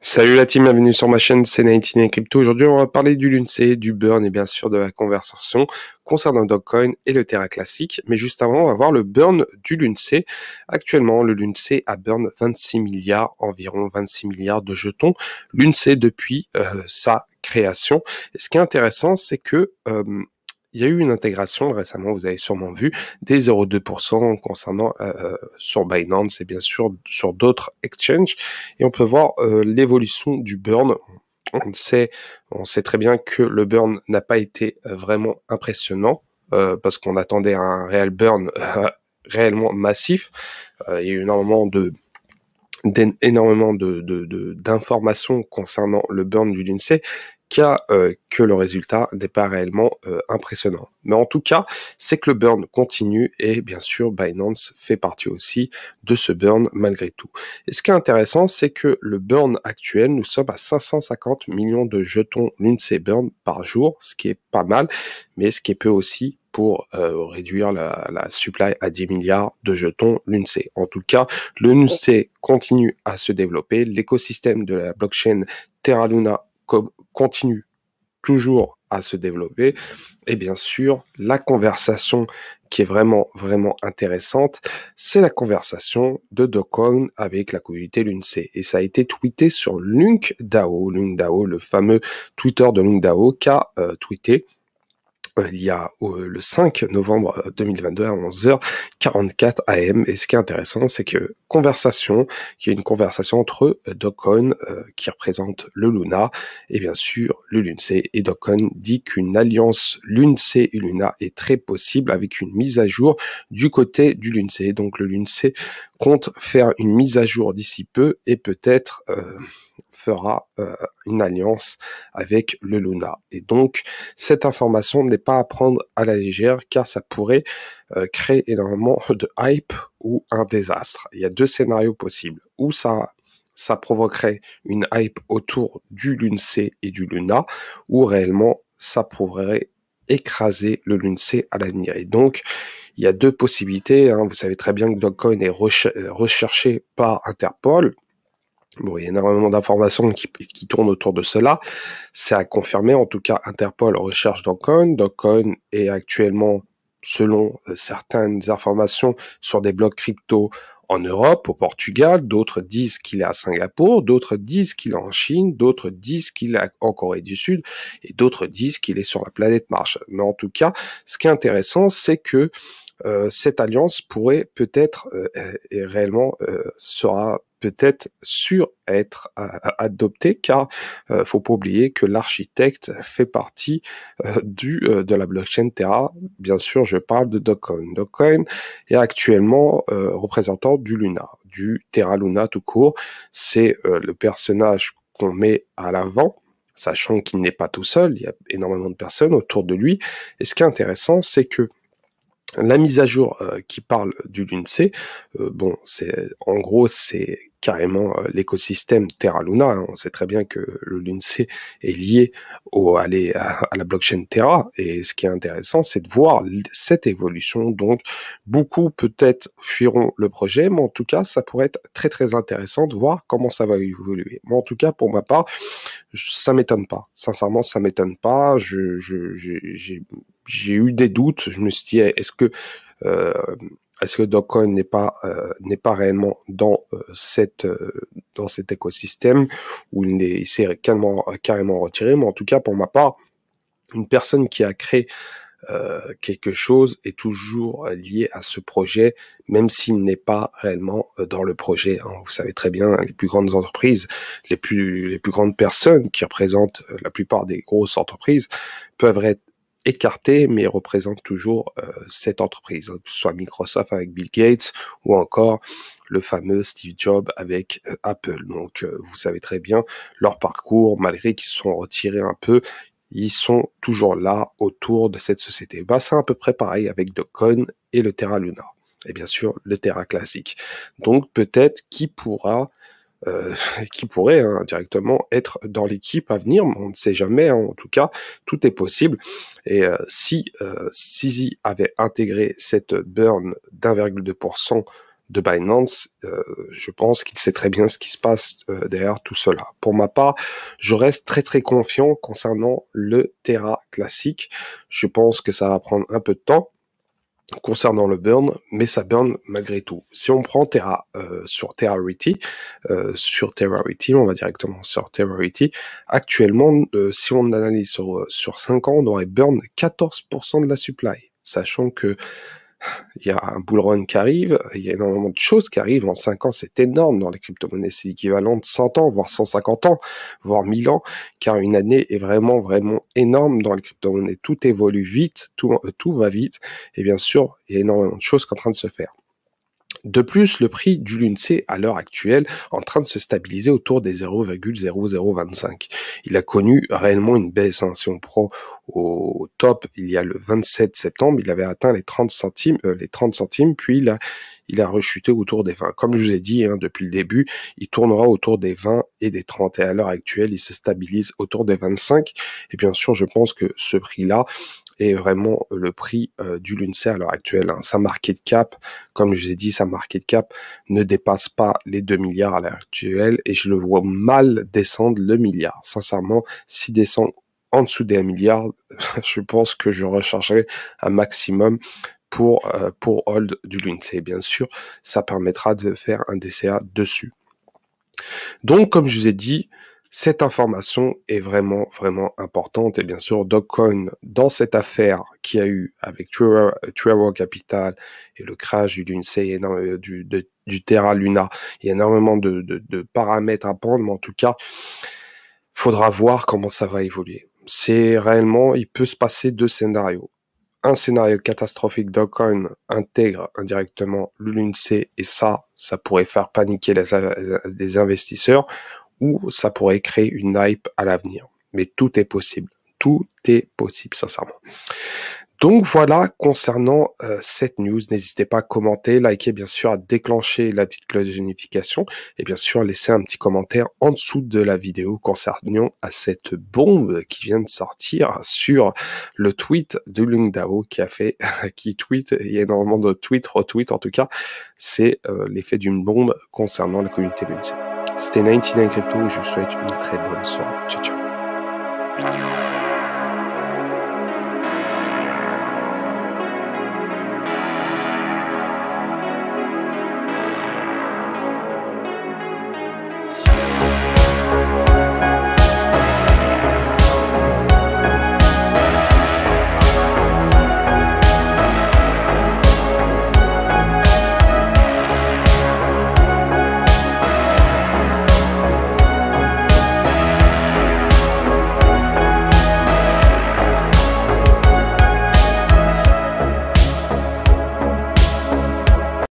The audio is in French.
Salut la team, bienvenue sur ma chaîne, c'est 99 Crypto. Aujourd'hui, on va parler du Lundsey, du burn et bien sûr de la conversation concernant Dogecoin et le Terra classique. Mais juste avant, on va voir le burn du Lundsey. Actuellement, le Lundsey a burn 26 milliards, environ 26 milliards de jetons Lundsey depuis sa création. Et ce qui est intéressant, c'est que il y a eu une intégration récemment, vous avez sûrement vu, des 0,2% concernant sur Binance et bien sûr sur d'autres exchanges. Et on peut voir l'évolution du burn. On sait très bien que le burn n'a pas été vraiment impressionnant parce qu'on attendait un réel burn réellement massif. Il y a eu énormément d'informations concernant le burn du Lundsey que le résultat n'est pas réellement impressionnant. Mais en tout cas, c'est que le burn continue et bien sûr Binance fait partie aussi de ce burn malgré tout. Et ce qui est intéressant, c'est que le burn actuel, nous sommes à 550 millions de jetons Lundsey burn par jour, ce qui est pas mal, mais ce qui est peu aussi pour réduire la supply à 10 milliards de jetons Lundsey. En tout cas, le Lundsey continue à se développer, l'écosystème de la blockchain Terra Luna continue toujours à se développer, et bien sûr, la conversation qui est vraiment intéressante, c'est la conversation de Dogecoin avec la communauté Lundsey. Et ça a été tweeté sur LunkDAO, le fameux Twitter de LunkDAO, qui a tweeté il y a le 5 novembre 2022 à 11h44 AM. Et ce qui est intéressant, c'est que qu'il y a une conversation entre Dogecoin, qui représente le Luna, et bien sûr le Lundsey. Et Dogecoin dit qu'une alliance Lundsey et Luna est très possible avec une mise à jour du côté du Lundsey. Donc le Lundsey compte faire une mise à jour d'ici peu et peut-être fera une alliance avec le Luna. Et donc, cette information n'est pas à prendre à la légère car ça pourrait créer énormément de hype ou un désastre. Il y a deux scénarios possibles. Ou ça provoquerait une hype autour du Lundsey et du Luna, ou réellement ça pourrait écraser le Lundsey à l'avenir. Et donc, il y a deux possibilités. Vous savez très bien que Dogecoin est recherché par Interpol. Bon, il y a énormément d'informations qui tournent autour de cela. C'est à confirmer. En tout cas, Interpol recherche Dogecoin. Dogecoin est actuellement, selon certaines informations, sur des blocs crypto en Europe, au Portugal. D'autres disent qu'il est à Singapour. D'autres disent qu'il est en Chine. D'autres disent qu'il est en Corée du Sud. Et d'autres disent qu'il est sur la planète Mars. Mais en tout cas, ce qui est intéressant, c'est que cette alliance pourrait peut-être et réellement sera peut-être sûr être adoptée, car faut pas oublier que l'architecte fait partie de la blockchain Terra. Bien sûr, je parle de Dogecoin. Dogecoin est actuellement représentant du Luna, du Terra Luna tout court. C'est le personnage qu'on met à l'avant, sachant qu'il n'est pas tout seul, il y a énormément de personnes autour de lui. Et ce qui est intéressant, c'est que la mise à jour qui parle du Lundsey, en gros, c'est carrément l'écosystème Terra Luna. On sait très bien que le Lundsey est lié à la blockchain Terra. Et ce qui est intéressant, c'est de voir cette évolution. Donc, beaucoup peut-être fuiront le projet, mais en tout cas, ça pourrait être très intéressant de voir comment ça va évoluer. Mais en tout cas, pour ma part, ça m'étonne pas. Sincèrement, ça m'étonne pas. J'ai eu des doutes. Je me suis dit, est-ce que Dogecoin n'est pas réellement dans cet écosystème où il s'est carrément retiré. Mais en tout cas, pour ma part, une personne qui a créé quelque chose est toujours lié à ce projet, même s'il n'est pas réellement dans le projet. Vous savez très bien, les plus grandes entreprises, les plus grandes personnes qui représentent la plupart des grosses entreprises peuvent être écartées, mais représentent toujours cette entreprise, que ce soit Microsoft avec Bill Gates ou encore le fameux Steve Jobs avec Apple. Donc, vous savez très bien leur parcours, malgré qu'ils se sont retirés un peu, ils sont toujours là autour de cette société. C'est à peu près pareil avec Dogecoin et le Terra Luna. Et bien sûr, le Terra classique. Donc, peut-être qui pourrait directement être dans l'équipe à venir. On ne sait jamais. En tout cas, tout est possible. Et si Sisi avait intégré cette burn d'1,2% de Binance, je pense qu'il sait très bien ce qui se passe derrière tout cela. Pour ma part, je reste très très confiant concernant le Terra classique. Je pense que ça va prendre un peu de temps concernant le burn, mais ça burn malgré tout. Si on prend Terra sur Terrarity, on va directement sur Terrarity. Actuellement, si on analyse sur 5 ans, on aurait burn 14% de la supply, sachant que il y a un bull run qui arrive, il y a énormément de choses qui arrivent en 5 ans, c'est énorme dans les crypto-monnaies, c'est l'équivalent de 100 ans, voire 150 ans, voire 1000 ans, car une année est vraiment, vraiment énorme dans les crypto-monnaies. Tout évolue vite, tout va vite, et bien sûr, il y a énormément de choses qui sont en train de se faire. De plus, le prix du LUNC à l'heure actuelle est en train de se stabiliser autour des 0,0025. Il a connu réellement une baisse. Si on prend au top, il y a le 27 septembre, il avait atteint les 30 centimes, puis il a rechuté autour des 20. Comme je vous ai dit depuis le début, il tournera autour des 20 et des 30. Et à l'heure actuelle, il se stabilise autour des 25. Et bien sûr, je pense que ce prix-là est vraiment le prix du LUNC à l'heure actuelle. Sa market cap, comme je vous ai dit, sa market cap ne dépasse pas les 2 milliards à l'heure actuelle et je le vois mal descendre le milliard. Sincèrement, s'il descend en dessous des 1 milliard, je pense que je rechargerai un maximum pour hold du LUNC. Bien sûr, ça permettra de faire un DCA dessus. Donc, comme je vous ai dit, cette information est vraiment, vraiment importante. Et bien sûr, Dogecoin, dans cette affaire qu'il y a eu avec Trevor Capital et le crash du LUNC, du Terra Luna, il y a énormément de paramètres à prendre, mais en tout cas, faudra voir comment ça va évoluer. C'est réellement, il peut se passer 2 scénarios. Un scénario catastrophique, Dogecoin intègre indirectement le LUNC et ça pourrait faire paniquer les investisseurs ou ça pourrait créer une hype à l'avenir. Mais tout est possible. Tout est possible, sincèrement. Donc voilà, concernant cette news, n'hésitez pas à commenter, liker, bien sûr, à déclencher la petite cloche de notification et bien sûr, laisser un petit commentaire en dessous de la vidéo concernant à cette bombe qui vient de sortir sur le tweet de Lungdao qui tweet, il y a énormément de tweets, retweets en tout cas, c'est l'effet d'une bombe concernant la communauté LUNC. C'était 99 Crypto et je vous souhaite une très bonne soirée. Ciao, ciao.